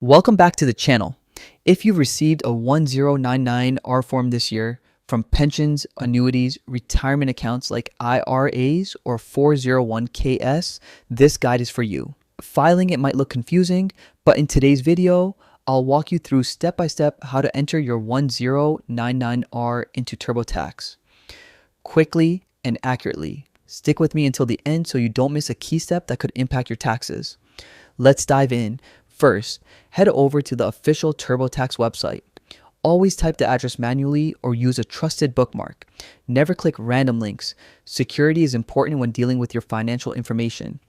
Welcome back to the channel. If you've received a 1099R form this year from pensions, annuities, retirement accounts like IRAs or 401ks, this guide is for you. Filing it might look confusing, but in today's video, I'll walk you through step by step how to enter your 1099R into TurboTax quickly and accurately. Stick with me until the end so you don't miss a key step that could impact your taxes. Let's dive in. First, head over to the official TurboTax website. Always type the address manually or use a trusted bookmark. Never click random links. Security is important when dealing with your financial information.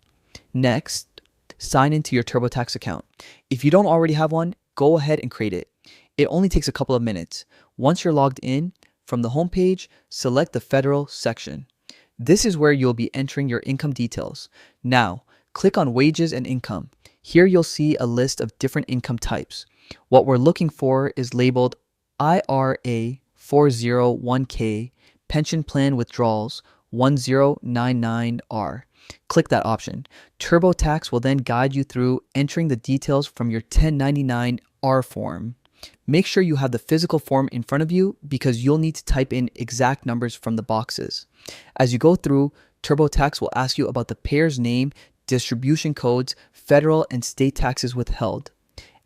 Next, sign into your TurboTax account. If you don't already have one, go ahead and create it. It only takes a couple of minutes. Once you're logged in, from the homepage, select the Federal section. This is where you'll be entering your income details. Now, click on Wages and Income. Here you'll see a list of different income types. What we're looking for is labeled IRA 401k Pension Plan Withdrawals 1099R. Click that option. TurboTax will then guide you through entering the details from your 1099R form. Make sure you have the physical form in front of you because you'll need to type in exact numbers from the boxes. As you go through, TurboTax will ask you about the payer's name, distribution codes, federal and state taxes withheld,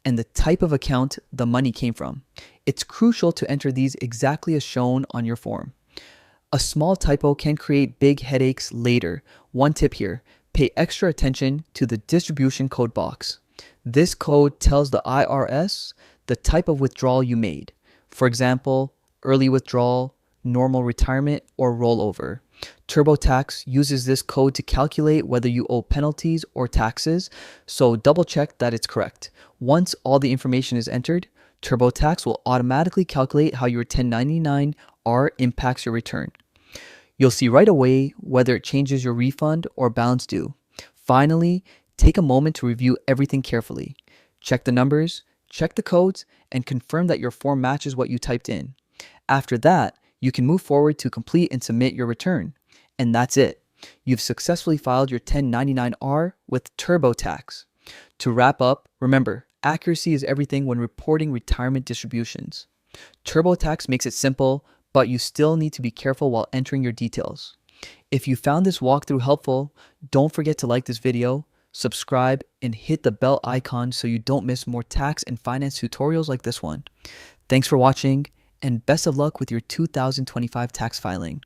and the type of account the money came from. It's crucial to enter these exactly as shown on your form. A small typo can create big headaches later. One tip here, pay extra attention to the distribution code box. This code tells the IRS the type of withdrawal you made. For example, early withdrawal, normal retirement, or rollover. TurboTax uses this code to calculate whether you owe penalties or taxes, so double check that it's correct. Once all the information is entered, TurboTax will automatically calculate how your 1099R impacts your return. You'll see right away whether it changes your refund or balance due. Finally, take a moment to review everything carefully. Check the numbers, check the codes, and confirm that your form matches what you typed in. After that, you can move forward to complete and submit your return. And that's it. You've successfully filed your 1099R with TurboTax. To wrap up, remember, accuracy is everything when reporting retirement distributions. TurboTax makes it simple, but you still need to be careful while entering your details. If you found this walkthrough helpful, don't forget to like this video, subscribe, and hit the bell icon so you don't miss more tax and finance tutorials like this one. Thanks for watching, and best of luck with your 2025 tax filing.